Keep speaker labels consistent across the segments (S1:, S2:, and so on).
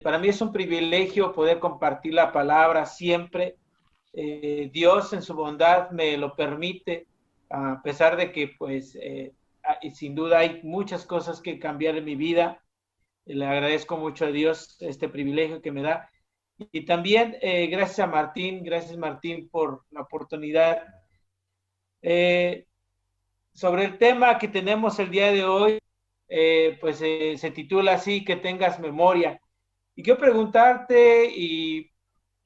S1: Para mí es un privilegio poder compartir la palabra siempre. Dios en su bondad me lo permite, a pesar de que pues sin duda hay muchas cosas que cambiar en mi vida. Le agradezco mucho a Dios este privilegio que me da. Y también gracias Martín por la oportunidad. Eh, Sobre el tema que tenemos el día de hoy, se titula así, que tengas memoria. Y quiero preguntarte y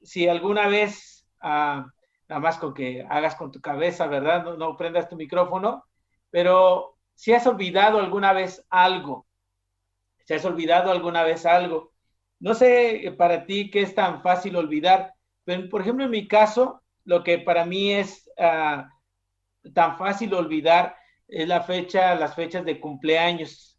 S1: si alguna vez, nada más con que hagas con tu cabeza, ¿verdad? No prendas tu micrófono, pero si has olvidado alguna vez algo, si has olvidado alguna vez algo, no sé para ti qué es tan fácil olvidar, pero por ejemplo en mi caso, lo que para mí es tan fácil olvidar es las fechas de cumpleaños.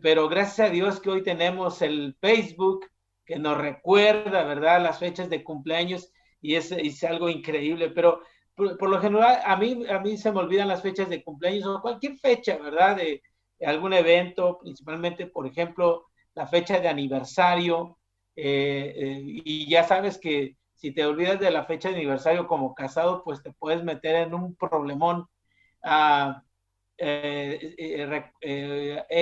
S1: Pero gracias a Dios que hoy tenemos el Facebook que nos recuerda, ¿verdad? Las fechas de cumpleaños y es algo increíble. Pero por lo general, a mí se me olvidan las fechas de cumpleaños o cualquier fecha, ¿verdad? De algún evento, principalmente, por ejemplo, la fecha de aniversario. Y ya sabes que si te olvidas de la fecha de aniversario como casado, pues te puedes meter en un problemón. Ah, He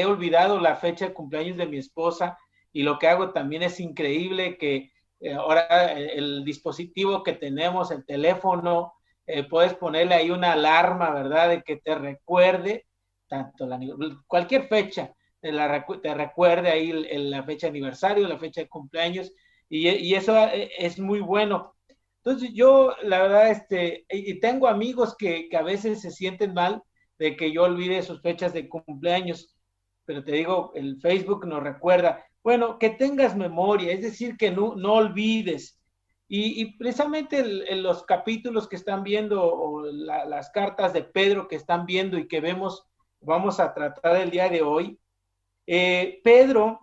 S1: olvidado la fecha de cumpleaños de mi esposa y lo que hago también es increíble que ahora el dispositivo que tenemos, el teléfono, puedes ponerle ahí una alarma, ¿verdad? De que te recuerde tanto cualquier fecha, te recuerde ahí la fecha de aniversario, la fecha de cumpleaños y eso es muy bueno. Entonces yo, la verdad, y tengo amigos que a veces se sienten mal de que yo olvide sus fechas de cumpleaños, pero te digo, el Facebook nos recuerda, bueno, que tengas memoria, es decir, que no olvides. Y precisamente los capítulos que están viendo, o las cartas de Pedro que están viendo y que vamos a tratar el día de hoy, Pedro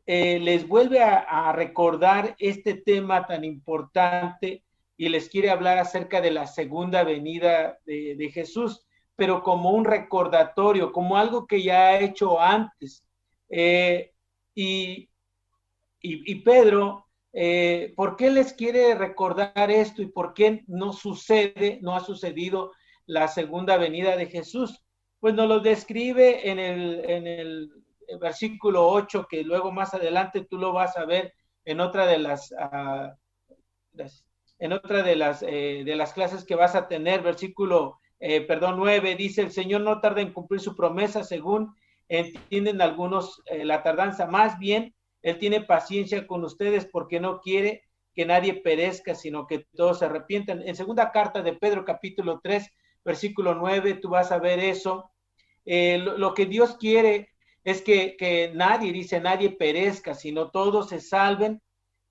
S1: les vuelve a recordar este tema tan importante y les quiere hablar acerca de la segunda venida de Jesús, pero como un recordatorio, como algo que ya ha hecho antes. Eh, y, y Pedro, ¿por qué les quiere recordar esto y por qué no ha sucedido la segunda venida de Jesús? Pues nos lo describe en el versículo 8, que luego más adelante tú lo vas a ver en otra de de las clases que vas a tener, versículo 9, dice: el Señor no tarda en cumplir su promesa, según entienden algunos la tardanza, más bien Él tiene paciencia con ustedes porque no quiere que nadie perezca, sino que todos se arrepientan. En segunda carta de Pedro, capítulo 3, versículo 9, tú vas a ver eso. Lo que Dios quiere es que nadie, dice, nadie perezca, sino todos se salven.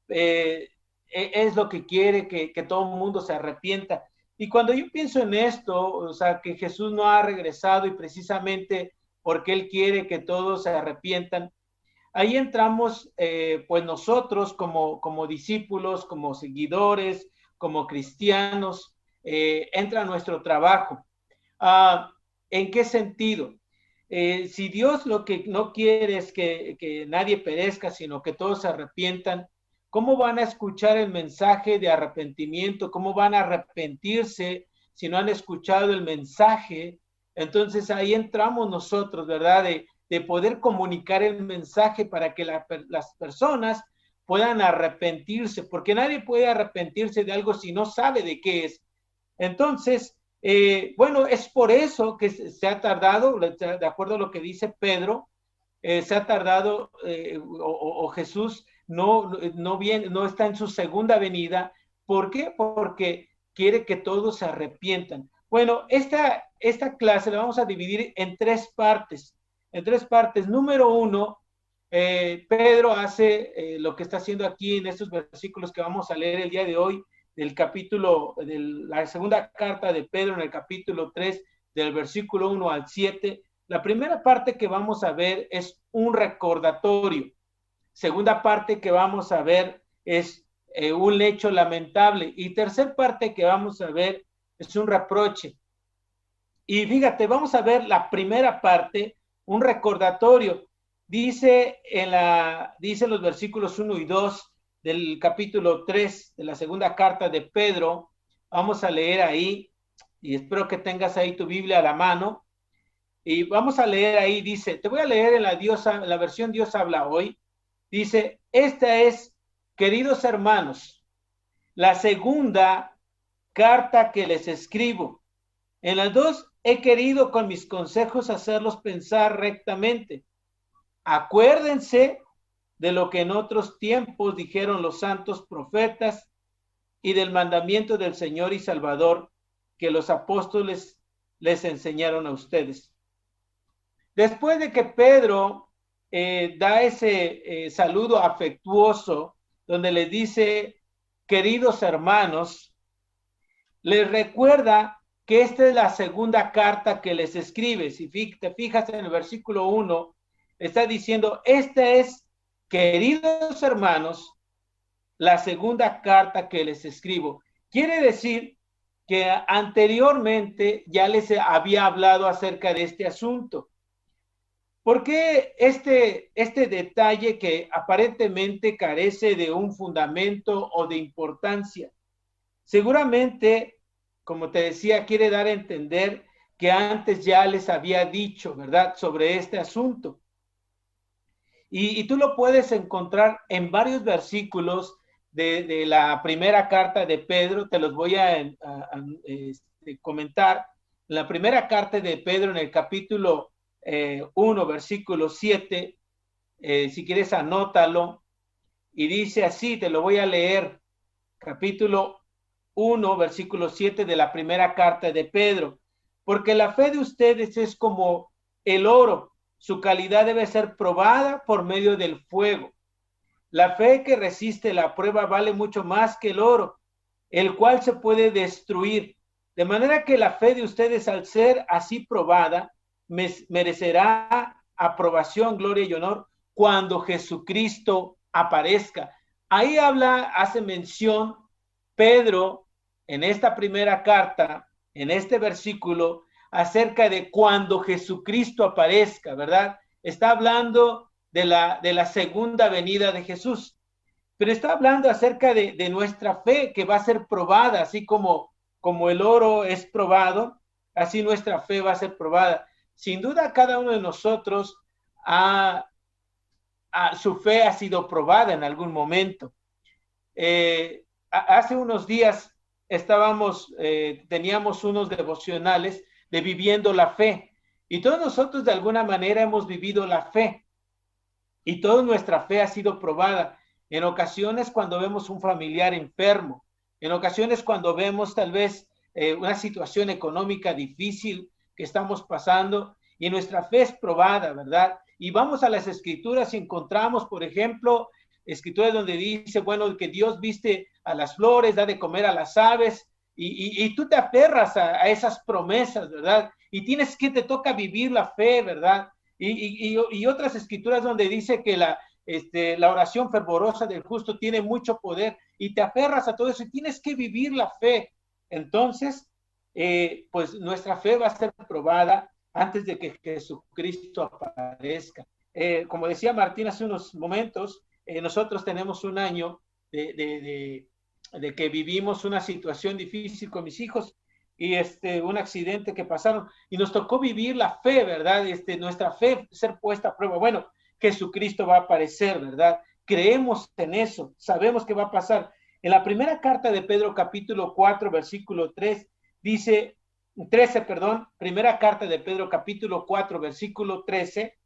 S1: eh, es lo que quiere, que todo el mundo se arrepienta. Y cuando yo pienso en esto, o sea, que Jesús no ha regresado y precisamente porque Él quiere que todos se arrepientan, ahí entramos, pues nosotros como discípulos, como seguidores, como cristianos, entra nuestro trabajo. Ah, ¿En qué sentido? Si Dios lo que no quiere es que nadie perezca, sino que todos se arrepientan, ¿cómo van a escuchar el mensaje de arrepentimiento? ¿Cómo van a arrepentirse si no han escuchado el mensaje? Entonces ahí entramos nosotros, ¿verdad? De poder comunicar el mensaje para que las personas puedan arrepentirse, porque nadie puede arrepentirse de algo si no sabe de qué es. Entonces, bueno, es por eso que se ha tardado, de acuerdo a lo que dice Pedro, se ha tardado, o Jesús no está en su segunda venida. ¿Por qué? Porque quiere que todos se arrepientan. Bueno, esta clase la vamos a dividir en tres partes. En tres partes. Número uno, Pedro hace lo que está haciendo aquí en estos versículos que vamos a leer el día de hoy, de la segunda carta de Pedro, en el capítulo 3, del versículo 1 al 7. La primera parte que vamos a ver es un recordatorio. Segunda parte que vamos a ver es un hecho lamentable. Y tercer parte que vamos a ver es un reproche. Y fíjate, vamos a ver la primera parte, un recordatorio. dice en los versículos 1 y 2 del capítulo 3 de la segunda carta de Pedro. Vamos a leer ahí, y espero que tengas ahí tu Biblia a la mano. Y vamos a leer ahí, dice, te voy a leer en la versión Dios habla hoy. Dice, esta es, queridos hermanos, la segunda carta que les escribo. En las dos he querido con mis consejos hacerlos pensar rectamente. Acuérdense de lo que en otros tiempos dijeron los santos profetas y del mandamiento del Señor y Salvador que los apóstoles les enseñaron a ustedes. Después de que Pedro da ese saludo afectuoso, donde les dice, queridos hermanos, les recuerda que esta es la segunda carta que les escribe. Si te fijas en el versículo 1, está diciendo, esta es, queridos hermanos, la segunda carta que les escribo. Quiere decir que anteriormente ya les había hablado acerca de este asunto. ¿Por qué este detalle que aparentemente carece de un fundamento o de importancia? Seguramente, como te decía, quiere dar a entender que antes ya les había dicho, ¿verdad?, sobre este asunto. Y tú lo puedes encontrar en varios versículos de la primera carta de Pedro. Te los voy a comentar. La primera carta de Pedro, en el capítulo 1, versículo 7, si quieres anótalo, y dice así, te lo voy a leer, capítulo 1, versículo 7 de la primera carta de Pedro. Porque la fe de ustedes es como el oro, su calidad debe ser probada por medio del fuego. La fe que resiste la prueba vale mucho más que el oro, el cual se puede destruir. De manera que la fe de ustedes, al ser así probada, merecerá aprobación, gloria y honor cuando Jesucristo aparezca. Ahí hace mención Pedro en esta primera carta, en este versículo, acerca de cuando Jesucristo aparezca, ¿verdad? Está hablando de la segunda venida de Jesús, pero está hablando acerca de nuestra fe que va a ser probada, así como el oro es probado, así nuestra fe va a ser probada. Sin duda, cada uno de nosotros su fe ha sido probada en algún momento. Hace unos días teníamos unos devocionales de viviendo la fe, y todos nosotros de alguna manera hemos vivido la fe, y toda nuestra fe ha sido probada. En ocasiones cuando vemos un familiar enfermo, en ocasiones cuando vemos tal vez una situación económica difícil que estamos pasando, y nuestra fe es probada, ¿verdad? Y vamos a las escrituras y encontramos, por ejemplo, escrituras donde dice, bueno, que Dios viste a las flores, da de comer a las aves, y tú te aferras a esas promesas, ¿verdad? Y te toca vivir la fe, ¿verdad? Y otras escrituras donde dice que la oración fervorosa del justo tiene mucho poder, y te aferras a todo eso y tienes que vivir la fe. Entonces, pues nuestra fe va a ser probada antes de que Jesucristo aparezca. Como decía Martín hace unos momentos, nosotros tenemos un año de que vivimos una situación difícil con mis hijos, y un accidente que pasaron, y nos tocó vivir la fe, ¿verdad? Nuestra fe ser puesta a prueba. Bueno, Jesucristo va a aparecer, ¿verdad? Creemos en eso, sabemos que va a pasar. En la primera carta de Pedro, capítulo 4, versículo 3, dice, 13, perdón, primera carta de Pedro, capítulo 4, versículo 13,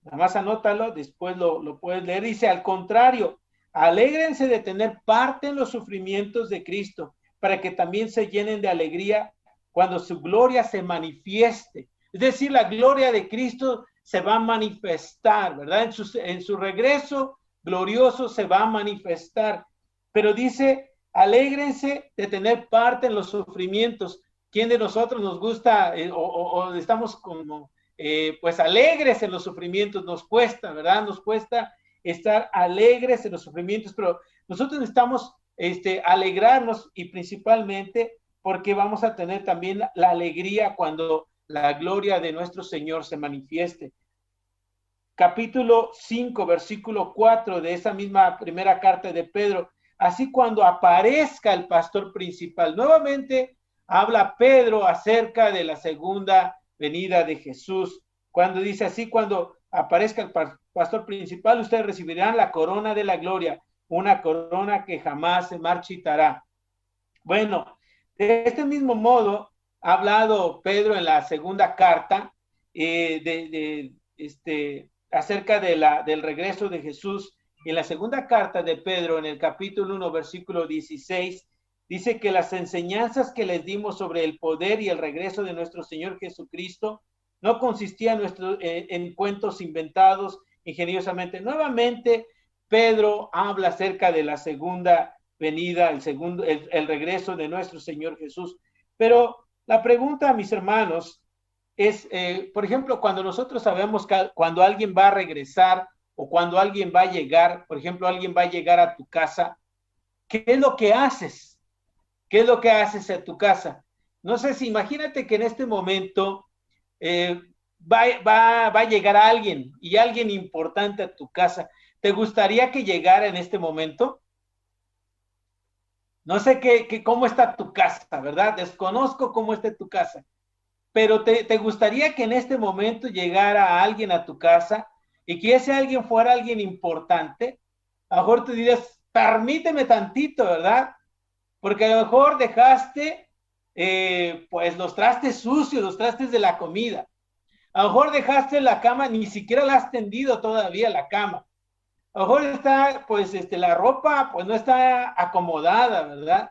S1: nada más anótalo, después lo puedes leer, dice, al contrario, alégrense de tener parte en los sufrimientos de Cristo, para que también se llenen de alegría cuando su gloria se manifieste. Es decir, la gloria de Cristo se va a manifestar, ¿verdad? En su regreso glorioso se va a manifestar. Pero dice, alégrense de tener parte en los sufrimientos. ¿Quién de nosotros nos gusta o estamos como pues alegres en los sufrimientos? Nos cuesta, ¿verdad? Nos cuesta estar alegres en los sufrimientos, pero nosotros necesitamos alegrarnos, y principalmente porque vamos a tener también la alegría cuando la gloria de nuestro Señor se manifieste. capítulo 5, versículo 4 de esa misma primera carta de Pedro. Así cuando aparezca el pastor principal, nuevamente habla Pedro acerca de la segunda venida de Jesús. Cuando dice así, cuando aparezca el pastor principal, ustedes recibirán la corona de la gloria, una corona que jamás se marchitará. Bueno, de este mismo modo ha hablado Pedro en la segunda carta acerca del regreso de Jesús. En la segunda carta de Pedro, en el capítulo 1, versículo 16, dice que las enseñanzas que les dimos sobre el poder y el regreso de nuestro Señor Jesucristo no consistían en cuentos inventados ingeniosamente. Nuevamente, Pedro habla acerca de la segunda venida, el regreso de nuestro Señor Jesús. Pero la pregunta, mis hermanos, es, por ejemplo, cuando nosotros sabemos que cuando alguien va a regresar o cuando alguien va a llegar, por ejemplo, alguien va a llegar a tu casa, ¿qué es lo que haces? ¿Qué es lo que haces en tu casa? No sé si imagínate que en este momento va a llegar alguien y alguien importante a tu casa. ¿Te gustaría que llegara en este momento? No sé cómo está tu casa, ¿verdad? Desconozco cómo está tu casa, pero te gustaría que en este momento llegara alguien a tu casa y que ese alguien fuera alguien importante. A lo mejor tú dirías, permíteme tantito, ¿verdad? Porque a lo mejor dejaste pues los trastes sucios, los trastes de la comida. A lo mejor dejaste la cama, ni siquiera la has tendido todavía la cama. A lo mejor está, pues, la ropa, pues no está acomodada, ¿verdad?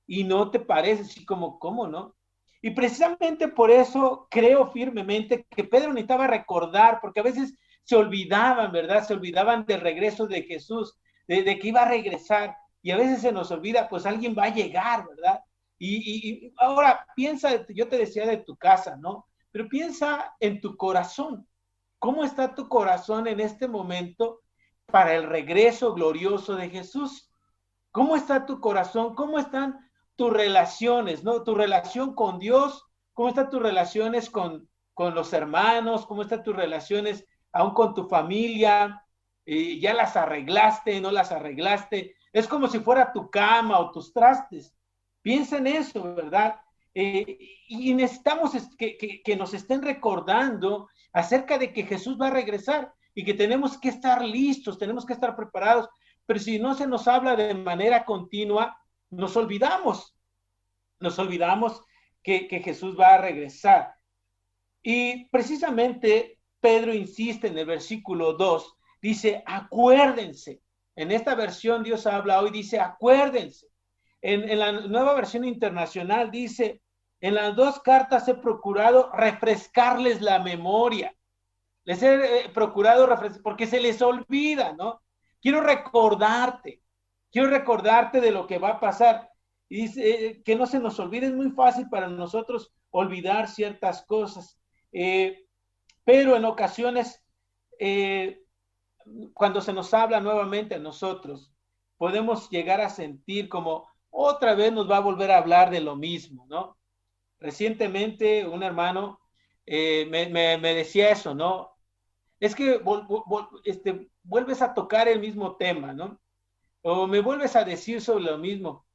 S1: Y no te parece así como, ¿cómo no? Y precisamente por eso creo firmemente que Pedro necesitaba recordar, porque a veces se olvidaban, ¿verdad? Se olvidaban del regreso de Jesús, de que iba a regresar. Y a veces se nos olvida, pues alguien va a llegar, ¿verdad? Y ahora piensa, yo te decía de tu casa, ¿no? Pero piensa en tu corazón. ¿Cómo está tu corazón en este momento para el regreso glorioso de Jesús? ¿Cómo está tu corazón? ¿Cómo están tus relaciones, ¿no? Tu relación con Dios, ¿cómo están tus relaciones con los hermanos? ¿Cómo están tus relaciones aún con tu familia? ¿Ya las arreglaste? ¿No las arreglaste? Es como si fuera tu cama o tus trastes. Piensa en eso, ¿verdad? Y necesitamos que nos estén recordando acerca de que Jesús va a regresar y que tenemos que estar listos, tenemos que estar preparados, pero si no se nos habla de manera continua, nos olvidamos que Jesús va a regresar. Y precisamente Pedro insiste en el versículo 2, dice, acuérdense. En esta versión Dios habla hoy, dice, acuérdense. En la nueva versión internacional dice, en las dos cartas he procurado refrescarles la memoria. Les he procurado refrescar, porque se les olvida, ¿no? Quiero recordarte de lo que va a pasar. Y dice, que no se nos olvide, es muy fácil para nosotros olvidar ciertas cosas. Pero en ocasiones, cuando se nos habla nuevamente a nosotros, podemos llegar a sentir como otra vez nos va a volver a hablar de lo mismo, ¿no? Recientemente un hermano me decía eso, ¿no? Es que vuelves a tocar el mismo tema, ¿no? O me vuelves a decir sobre lo mismo.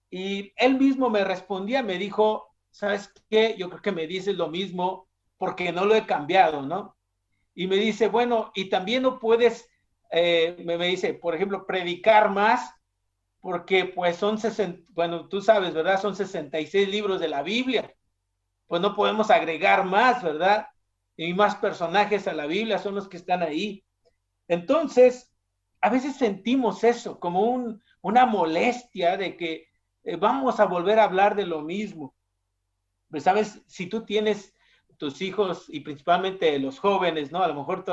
S1: Y él mismo me respondía, me dijo, ¿sabes qué? Yo creo que me dices lo mismo porque no lo he cambiado, ¿no? Y me dice, bueno, y también no puedes, me dice, por ejemplo, predicar más porque pues son 60, bueno, tú sabes, ¿verdad? Son 66 libros de la Biblia. Pues no podemos agregar más, ¿verdad? Y más personajes a la Biblia son los que están ahí. Entonces, a veces sentimos eso como una molestia de que vamos a volver a hablar de lo mismo. Pues, ¿sabes? Si tú tienes tus hijos y principalmente los jóvenes, ¿no? A lo mejor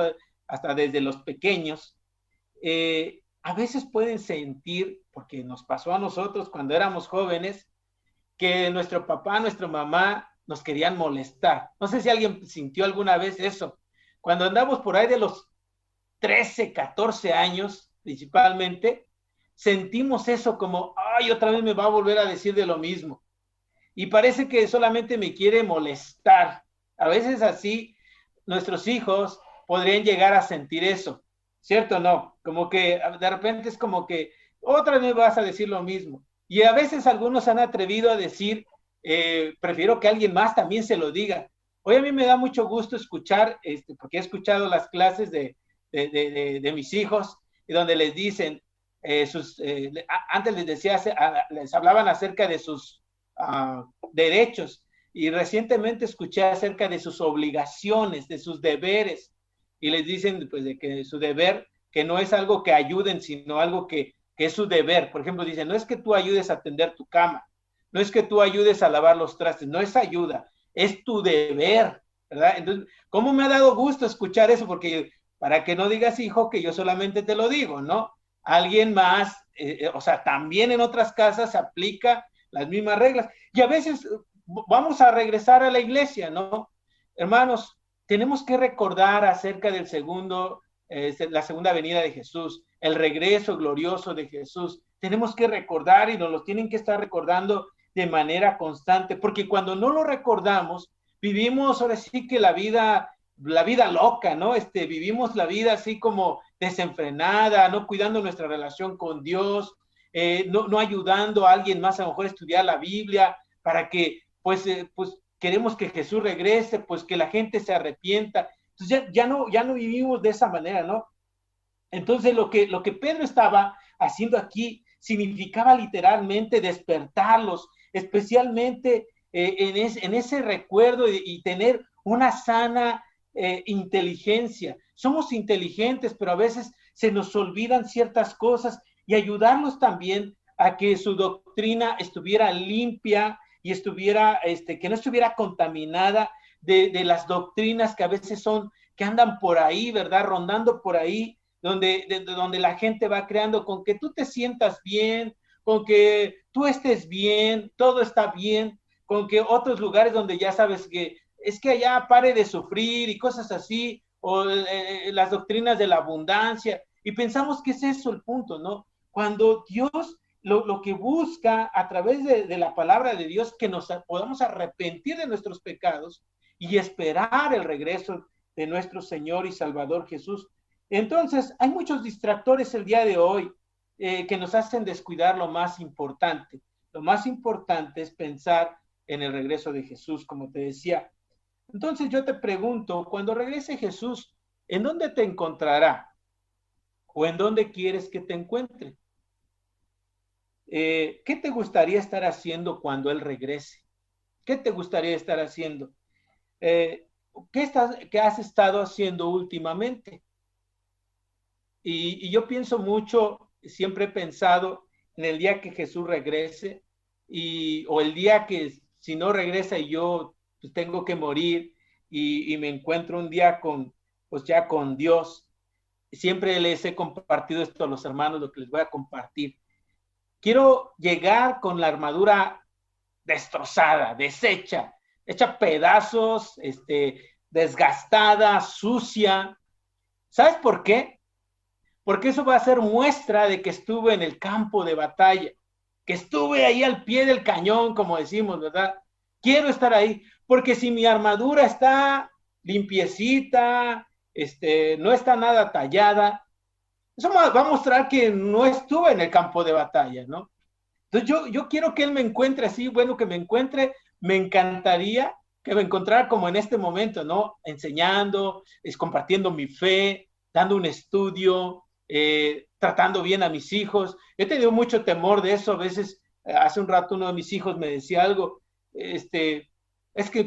S1: hasta desde los pequeños, a veces pueden sentir, porque nos pasó a nosotros cuando éramos jóvenes, que nuestro papá, nuestra mamá nos querían molestar. No sé si alguien sintió alguna vez eso. Cuando andamos por ahí de los 13, 14 años, principalmente, sentimos eso como, ay, otra vez me va a volver a decir de lo mismo. Y parece que solamente me quiere molestar. A veces así, nuestros hijos podrían llegar a sentir eso, ¿cierto o no? Como que de repente es como que otra vez vas a decir lo mismo. Y a veces algunos han atrevido a decir, prefiero que alguien más también se lo diga. Hoy a mí me da mucho gusto escuchar, porque he escuchado las clases de mis hijos, donde les dicen, antes les decía, les hablaban acerca de sus derechos, y recientemente escuché acerca de sus obligaciones, de sus deberes, y les dicen pues de que su deber, que no es algo que ayuden, sino algo que es su deber. Por ejemplo, dicen, no es que tú ayudes a tender tu cama, no es que tú ayudes a lavar los trastes, no es ayuda, es tu deber, ¿verdad? Entonces, ¿cómo me ha dado gusto escuchar eso? Porque para que no digas, hijo, que yo solamente te lo digo, ¿no? Alguien más, o sea, también en otras casas se aplica las mismas reglas. Y a veces vamos a regresar a la iglesia, ¿no? Hermanos, tenemos que recordar acerca del la segunda venida de Jesús, el regreso glorioso de Jesús. Tenemos que recordar y nos lo tienen que estar recordando de manera constante, porque cuando no lo recordamos, vivimos ahora sí que la vida loca, ¿no? Vivimos la vida así como desenfrenada, no cuidando nuestra relación con Dios, no ayudando a alguien más a lo mejor a estudiar la Biblia para que, pues queremos que Jesús regrese, pues que la gente se arrepienta. Entonces ya no vivimos de esa manera, ¿no? Entonces lo que Pedro estaba haciendo aquí significaba literalmente despertarlos, especialmente en ese recuerdo y tener una sana inteligencia. Somos inteligentes, pero a veces se nos olvidan ciertas cosas, y ayudarlos también a que su doctrina estuviera limpia y que no estuviera contaminada de las doctrinas que a veces que andan por ahí, ¿verdad? Rondando por ahí, donde la gente va creando con que tú te sientas bien, con que tú estés bien, todo está bien, con que otros lugares donde ya sabes que es que allá pare de sufrir y cosas así, o las doctrinas de la abundancia, y pensamos que es eso el punto, ¿no? Cuando Dios lo que busca a través de la palabra de Dios, que nos podamos arrepentir de nuestros pecados y esperar el regreso de nuestro Señor y Salvador Jesús. Entonces, hay muchos distractores el día de hoy que nos hacen descuidar lo más importante. Lo más importante es pensar en el regreso de Jesús, como te decía. Entonces yo te pregunto, cuando regrese Jesús, ¿en dónde te encontrará? ¿O en dónde quieres que te encuentre? ¿Qué te gustaría estar haciendo cuando Él regrese? ¿Qué te gustaría estar haciendo? ¿Qué has estado haciendo últimamente? Y yo pienso mucho, siempre he pensado en el día que Jesús regrese, o el día que si no regresa y yo pues, tengo que morir y me encuentro un día pues ya con Dios. Siempre les he compartido esto a los hermanos, lo que les voy a compartir. Quiero llegar con la armadura destrozada, deshecha, hecha pedazos, desgastada, sucia. ¿Sabes por qué? Porque eso va a ser muestra de que estuve en el campo de batalla, que estuve ahí al pie del cañón, como decimos, ¿verdad? Quiero estar ahí, porque si mi armadura está limpiecita, no está nada tallada, eso va a mostrar que no estuve en el campo de batalla, ¿no? Entonces yo quiero que Él me encuentre así, bueno, que me encuentre, me encantaría que me encontrara como en este momento, ¿no? Enseñando, compartiendo mi fe, dando un estudio, tratando bien a mis hijos. He tenido mucho temor de eso. A veces, hace un rato uno de mis hijos me decía algo, es que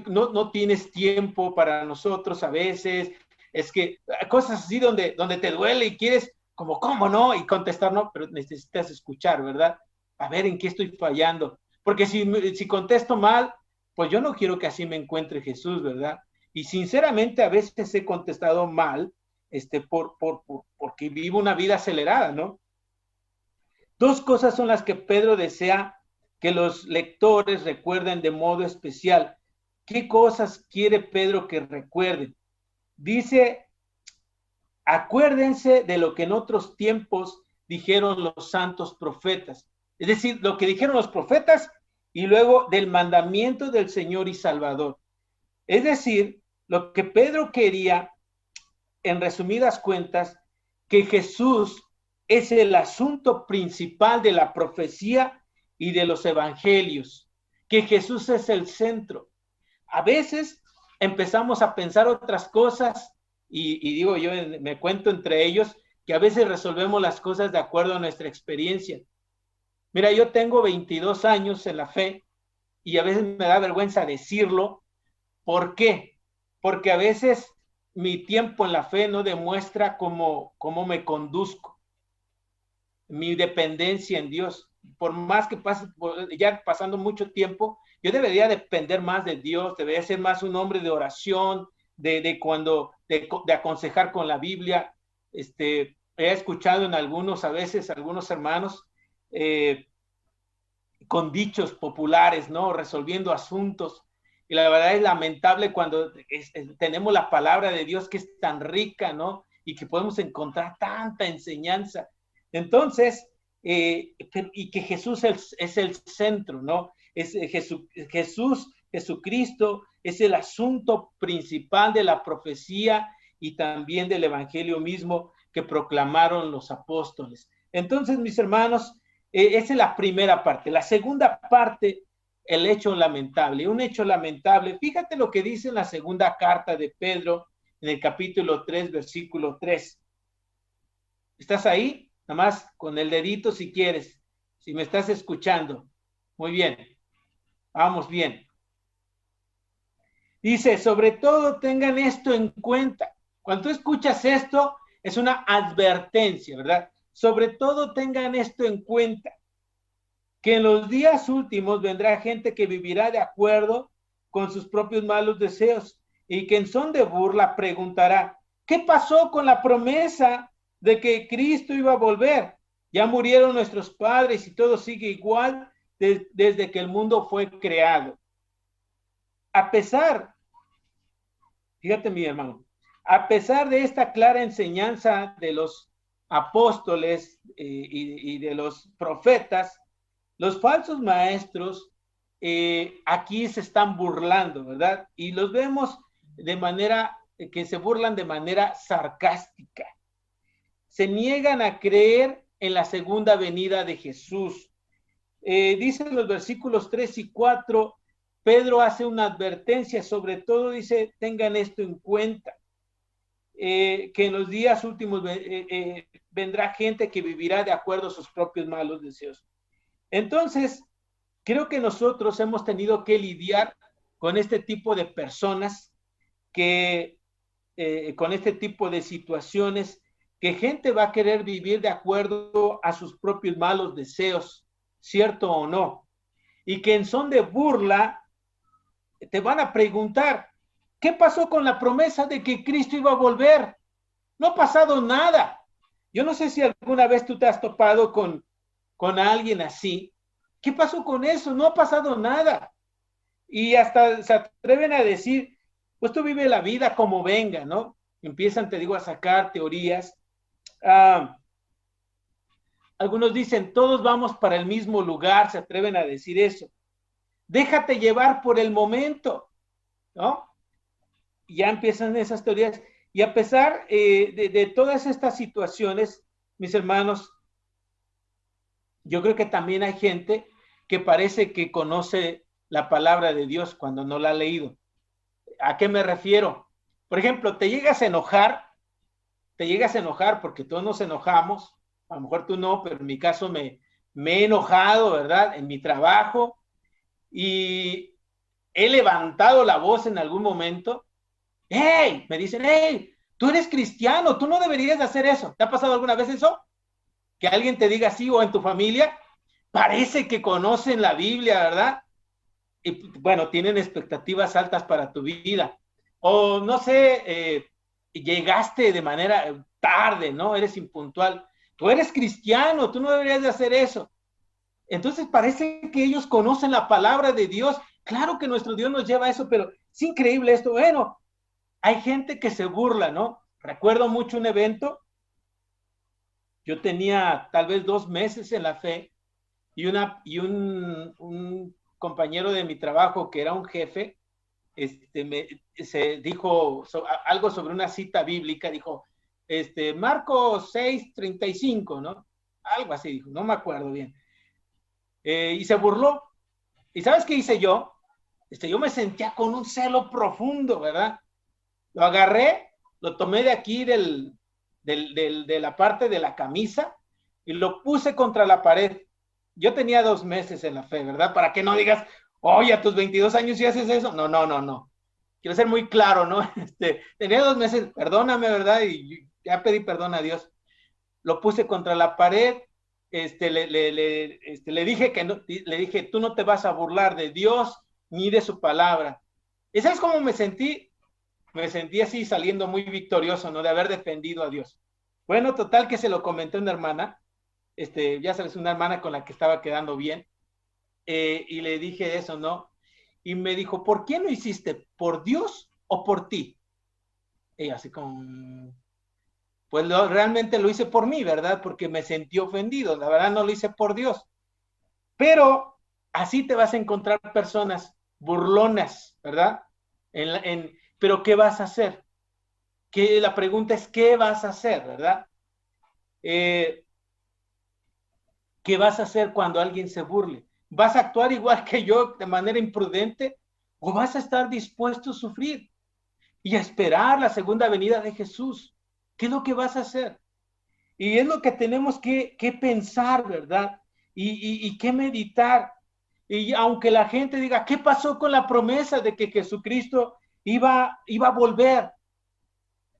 S1: no tienes tiempo para nosotros a veces, es que cosas así donde te duele y quieres como, ¿cómo no? Y contestar, no, pero necesitas escuchar, ¿verdad? A ver en qué estoy fallando. Porque si contesto mal, pues yo no quiero que así me encuentre Jesús, ¿verdad? Y sinceramente a veces he contestado mal, porque vivo una vida acelerada, ¿no? Dos cosas son las que Pedro desea que los lectores recuerden de modo especial. ¿Qué cosas quiere Pedro que recuerden? Dice, acuérdense de lo que en otros tiempos dijeron los santos profetas. Es decir, lo que dijeron los profetas y luego del mandamiento del Señor y Salvador. Es decir, lo que Pedro quería en resumidas cuentas, que Jesús es el asunto principal de la profecía y de los evangelios, que Jesús es el centro. A veces empezamos a pensar otras cosas y digo yo, me cuento entre ellos, que a veces resolvemos las cosas de acuerdo a nuestra experiencia. Mira, yo tengo 22 años en la fe y a veces me da vergüenza decirlo. ¿Por qué? Porque a veces mi tiempo en la fe no demuestra cómo me conduzco, mi dependencia en Dios. Por más que pase, ya pasando mucho tiempo, yo debería depender más de Dios, debería ser más un hombre de oración, de aconsejar con la Biblia. He escuchado en algunos, a veces, algunos hermanos con dichos populares, ¿no? Resolviendo asuntos. Y la verdad es lamentable cuando tenemos la palabra de Dios que es tan rica, ¿no? Y que podemos encontrar tanta enseñanza. Entonces, y que Jesús es el centro, ¿no? Es Jesucristo es el asunto principal de la profecía y también del evangelio mismo que proclamaron los apóstoles. Entonces, mis hermanos, esa es la primera parte. La segunda parte, el hecho lamentable. Un hecho lamentable. Fíjate lo que dice en la segunda carta de Pedro, en el capítulo 3, versículo 3. ¿Estás ahí? Nada más con el dedito si quieres, si me estás escuchando. Muy bien. Vamos bien. Dice, sobre todo tengan esto en cuenta. Cuando tú escuchas esto, es una advertencia, ¿verdad? Sobre todo tengan esto en cuenta, que en los días últimos vendrá gente que vivirá de acuerdo con sus propios malos deseos y que en son de burla preguntará, ¿qué pasó con la promesa de que Cristo iba a volver? Ya murieron nuestros padres y todo sigue igual desde que el mundo fue creado. A pesar, fíjate mi hermano, a pesar de esta clara enseñanza de los apóstoles y de los profetas, los falsos maestros aquí se están burlando, ¿verdad? Y los vemos de manera que se burlan de manera sarcástica. Se niegan a creer en la segunda venida de Jesús. Dicen los versículos 3 y 4, Pedro hace una advertencia, sobre todo dice, tengan esto en cuenta, que en los días últimos vendrá gente que vivirá de acuerdo a sus propios malos deseos. Entonces, creo que nosotros hemos tenido que lidiar con este tipo de personas, con este tipo de situaciones, que gente va a querer vivir de acuerdo a sus propios malos deseos, cierto o no, y que en son de burla te van a preguntar, ¿qué pasó con la promesa de que Cristo iba a volver? No ha pasado nada. Yo no sé si alguna vez tú te has topado con alguien así. ¿Qué pasó con eso? No ha pasado nada. Y hasta se atreven a decir, pues tú vive la vida como venga, ¿no? Empiezan, te digo, a sacar teorías. Algunos dicen, todos vamos para el mismo lugar, se atreven a decir eso. Déjate llevar por el momento, ¿no? Y ya empiezan esas teorías. Y a pesar de todas estas situaciones, mis hermanos, yo creo que también hay gente que parece que conoce la palabra de Dios cuando no la ha leído. ¿A qué me refiero? Por ejemplo, te llegas a enojar porque todos nos enojamos, a lo mejor tú no, pero en mi caso me he enojado, ¿verdad? En mi trabajo y he levantado la voz en algún momento. ¡Hey! Me dicen, ¡hey! Tú eres cristiano, tú no deberías de hacer eso. ¿Te ha pasado alguna vez eso? Que alguien te diga así o en tu familia, parece que conocen la Biblia, ¿verdad? Y bueno, tienen expectativas altas para tu vida. O no sé, llegaste de manera tarde, ¿no? Eres impuntual. Tú eres cristiano, tú no deberías de hacer eso. Entonces parece que ellos conocen la palabra de Dios. Claro que nuestro Dios nos lleva a eso, pero es increíble esto. Bueno, hay gente que se burla, ¿no? Recuerdo mucho un evento. Yo tenía tal vez 2 meses en la fe y un compañero de mi trabajo que era un jefe, se dijo algo sobre una cita bíblica, dijo, Marcos 6:35, ¿no? Algo así dijo, no me acuerdo bien. Y se burló. ¿Y sabes qué hice yo? Yo me sentía con un celo profundo, ¿verdad? Lo agarré, lo tomé de aquí de la parte de la camisa y lo puse contra la pared. Yo tenía 2 meses en la fe, ¿verdad? Para que no digas, oye, a tus 22 años sí haces eso. No, no, no, no. Quiero ser muy claro, ¿no? Tenía 2 meses, perdóname, ¿verdad? Y ya pedí perdón a Dios. Lo puse contra la pared, le dije que no, le dije, tú no te vas a burlar de Dios ni de su palabra. ¿Y sabes cómo me sentí? Me sentí así saliendo muy victorioso, ¿no? De haber defendido a Dios. Bueno, total que se lo comenté a una hermana, ya sabes, una hermana con la que estaba quedando bien, y le dije eso, ¿no? Y me dijo, ¿por qué no hiciste? ¿Por Dios o por ti? Y así como, pues realmente lo hice por mí, ¿verdad? Porque me sentí ofendido, la verdad no lo hice por Dios. Pero así te vas a encontrar personas burlonas, ¿verdad? Pero ¿qué vas a hacer? La pregunta es, ¿qué vas a hacer, verdad? ¿Qué vas a hacer cuando alguien se burle? ¿Vas a actuar igual que yo de manera imprudente o vas a estar dispuesto a sufrir y a esperar la segunda venida de Jesús? ¿Qué es lo que vas a hacer? Y es lo que tenemos que pensar, ¿verdad? Y que meditar. Y aunque la gente diga, ¿qué pasó con la promesa de que Jesucristo iba a volver?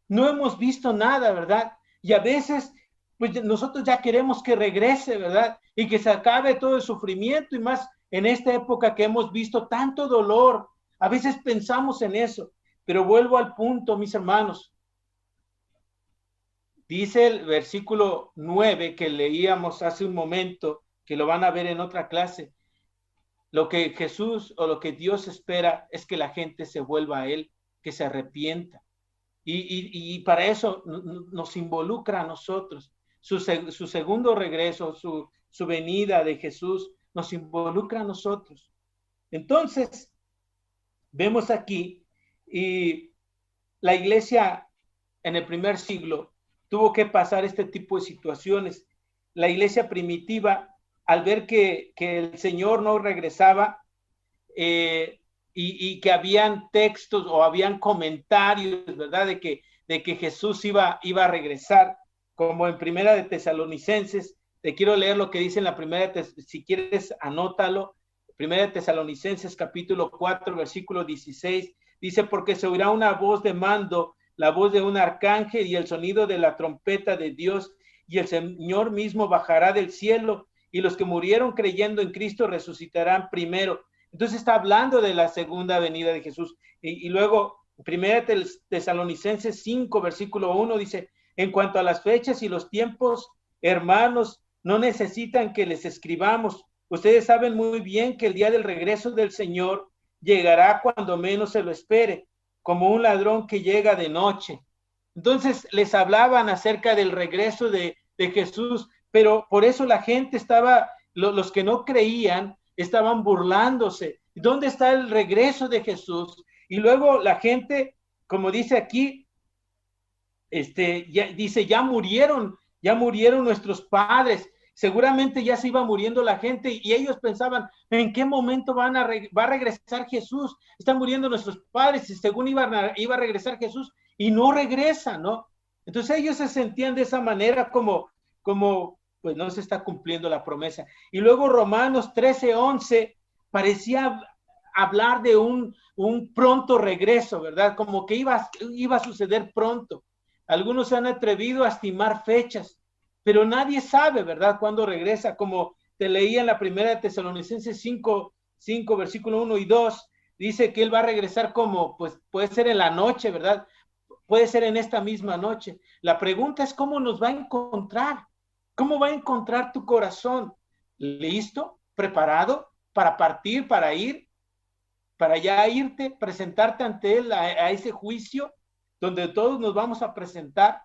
S1: No hemos visto nada, ¿verdad? Y a veces, pues nosotros ya queremos que regrese, ¿verdad? Y que se acabe todo el sufrimiento y más en esta época que hemos visto tanto dolor. A veces pensamos en eso, pero vuelvo al punto, mis hermanos. Dice el versículo 9 que leíamos hace un momento, que lo van a ver en otra clase. Lo que Jesús o lo que Dios espera es que la gente se vuelva a Él, que se arrepienta. Y para eso nos involucra a nosotros. Su segundo regreso, su venida de Jesús, nos involucra a nosotros. Entonces, vemos aquí, y la iglesia en el primer siglo tuvo que pasar este tipo de situaciones. La iglesia primitiva, al ver que el Señor no regresaba, y que habían textos o habían comentarios, ¿verdad? De que Jesús iba a regresar, como en Primera de Tesalonicenses. Te quiero leer lo que dice en la primera, si quieres anótalo, Primera de Tesalonicenses capítulo 4, versículo 16, dice, porque se oirá una voz de mando, la voz de un arcángel y el sonido de la trompeta de Dios, y el Señor mismo bajará del cielo, y los que murieron creyendo en Cristo resucitarán primero. Entonces está hablando de la segunda venida de Jesús. Y luego, Primera Tesalonicenses 5, versículo 1, dice, en cuanto a las fechas y los tiempos, hermanos, no necesitan que les escribamos. Ustedes saben muy bien que el día del regreso del Señor llegará cuando menos se lo espere, como un ladrón que llega de noche. Entonces les hablaban acerca del regreso de Jesús, pero por eso la gente estaba, los que no creían, estaban burlándose. ¿Dónde está el regreso de Jesús? Y luego la gente, como dice aquí, dice, ya murieron nuestros padres. Seguramente ya se iba muriendo la gente y ellos pensaban, ¿en qué momento va a regresar Jesús? Están muriendo nuestros padres y según iba a regresar Jesús y no regresa, ¿no? Entonces ellos se sentían de esa manera como pues no se está cumpliendo la promesa. Y luego Romanos 13:11 parecía hablar de un pronto regreso, ¿verdad? Como que iba a suceder pronto. Algunos se han atrevido a estimar fechas, pero nadie sabe, ¿verdad?, cuándo regresa. Como te leía en la primera de Tesalonicenses 5, versículo 1 y 2, dice que Él va a regresar como, pues puede ser en la noche, ¿verdad? Puede ser en esta misma noche. La pregunta es cómo nos va a encontrar. ¿Cómo va a encontrar tu corazón? ¿Listo? ¿Preparado para partir, para ir? ¿Para ya irte, presentarte ante Él a ese juicio donde todos nos vamos a presentar?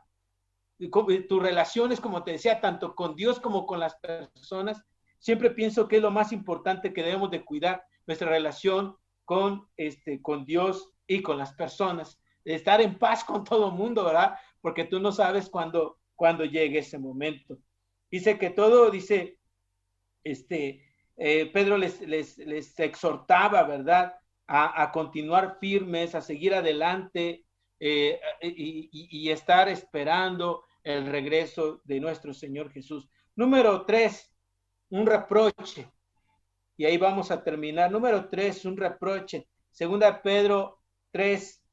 S1: Tus relaciones, como te decía, tanto con Dios como con las personas, siempre pienso que es lo más importante que debemos de cuidar, nuestra relación con Dios y con las personas, de estar en paz con todo el mundo, ¿verdad? Porque tú no sabes cuándo llegue ese momento. Dice que todo, dice, Pedro les exhortaba, ¿verdad? A continuar firmes, a seguir adelante y estar esperando el regreso de nuestro Señor Jesús. Número 3, un reproche. Y ahí vamos a terminar. Número 3, un reproche. Segunda Pedro 3,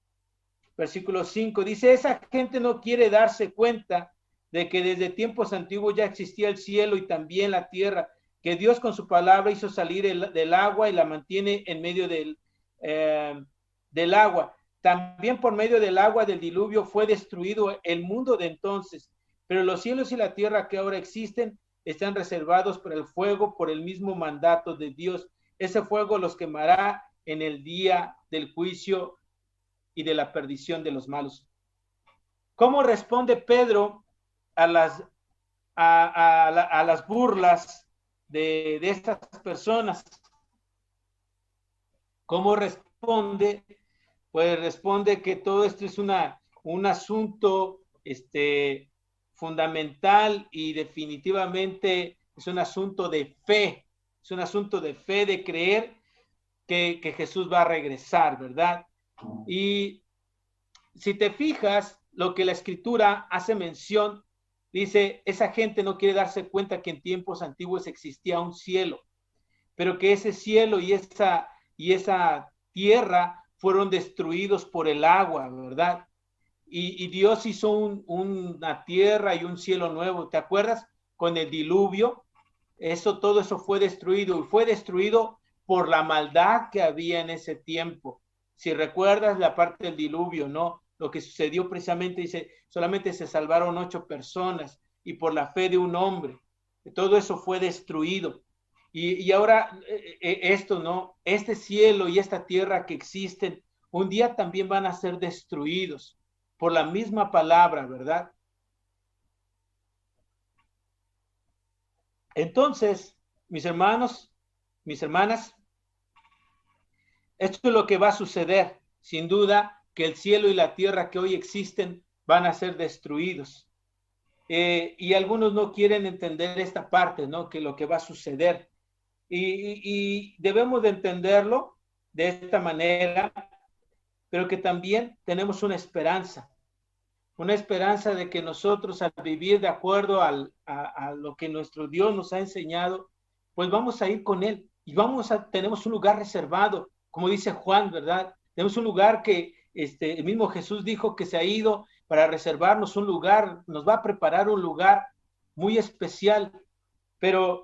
S1: versículo 5, dice, esa gente no quiere darse cuenta de que desde tiempos antiguos ya existía el cielo y también la tierra, que Dios con su palabra hizo salir del agua y la mantiene en medio del agua. También por medio del agua del diluvio fue destruido el mundo de entonces, pero los cielos y la tierra que ahora existen están reservados para el fuego por el mismo mandato de Dios. Ese fuego los quemará en el día del juicio y de la perdición de los malos. ¿Cómo responde Pedro a las burlas de estas personas? ¿Cómo responde? Pues responde que todo esto es un asunto fundamental y definitivamente es un asunto de fe. Es un asunto de fe, de creer que Jesús va a regresar, ¿verdad? Y si te fijas, lo que la Escritura hace mención, dice, esa gente no quiere darse cuenta que en tiempos antiguos existía un cielo, pero que ese cielo y esa tierra fueron destruidos por el agua, ¿verdad? Y Dios hizo una tierra y un cielo nuevo, ¿te acuerdas? Con el diluvio, todo eso fue destruido, y fue destruido por la maldad que había en ese tiempo. Si recuerdas la parte del diluvio, ¿no? Lo que sucedió precisamente, dice, solamente se salvaron 8 personas y por la fe de un hombre. Todo eso fue destruido. Y ahora esto, ¿no? Este cielo y esta tierra que existen, un día también van a ser destruidos por la misma palabra, ¿verdad? Entonces, mis hermanos, mis hermanas, esto es lo que va a suceder. Sin duda que el cielo y la tierra que hoy existen van a ser destruidos. Y algunos no quieren entender esta parte, ¿no? Que lo que va a suceder. Y debemos de entenderlo de esta manera, pero que también tenemos una esperanza de que nosotros al vivir de acuerdo a lo que nuestro Dios nos ha enseñado, pues vamos a ir con Él y tenemos un lugar reservado, como dice Juan, ¿verdad? Tenemos un lugar que el mismo Jesús dijo que se ha ido para reservarnos un lugar, nos va a preparar un lugar muy especial,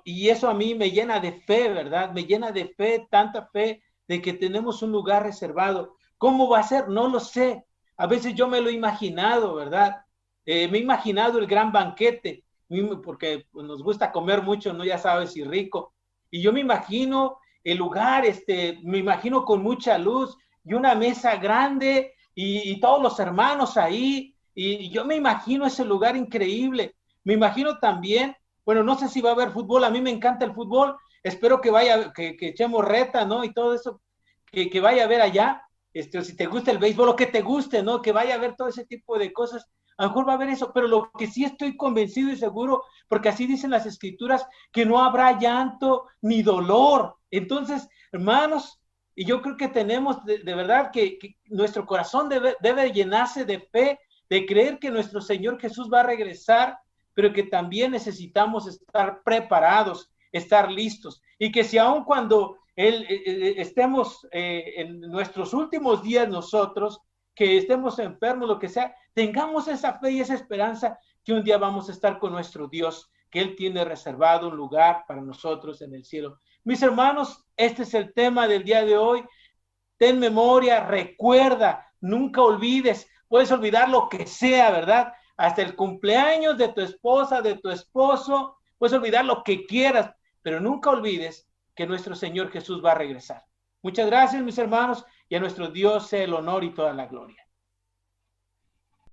S1: y eso a mí me llena de fe, ¿verdad? Me llena de fe, tanta fe, de que tenemos un lugar reservado. ¿Cómo va a ser? No lo sé. A veces yo me lo he imaginado, ¿verdad? Me he imaginado el gran banquete, porque pues, nos gusta comer mucho, ¿no? Ya sabes, y rico. Y yo me imagino el lugar, me imagino con mucha luz y una mesa grande y todos los hermanos ahí. Y yo me imagino ese lugar increíble. Me imagino también, bueno, no sé si va a haber fútbol, a mí me encanta el fútbol, espero que echemos reta, ¿no? Y todo eso, que vaya a ver allá. Si te gusta el béisbol o que te guste, ¿no? Que vaya a ver todo ese tipo de cosas, a lo mejor va a haber eso, pero lo que sí estoy convencido y seguro, porque así dicen las escrituras, que no habrá llanto ni dolor. Entonces, hermanos, y yo creo que tenemos de verdad que nuestro corazón debe llenarse de fe, de creer que nuestro Señor Jesús va a regresar, pero que también necesitamos estar preparados, estar listos, y que si aun cuando estemos en nuestros últimos días nosotros, que estemos enfermos, lo que sea, tengamos esa fe y esa esperanza que un día vamos a estar con nuestro Dios, que Él tiene reservado un lugar para nosotros en el cielo. Mis hermanos, este es el tema del día de hoy. Ten memoria, recuerda, nunca olvides, puedes olvidar lo que sea, ¿verdad? Hasta el cumpleaños de tu esposa, de tu esposo, puedes olvidar lo que quieras, pero nunca olvides que nuestro Señor Jesús va a regresar. Muchas gracias, mis hermanos, y a nuestro Dios sea el honor y toda la gloria.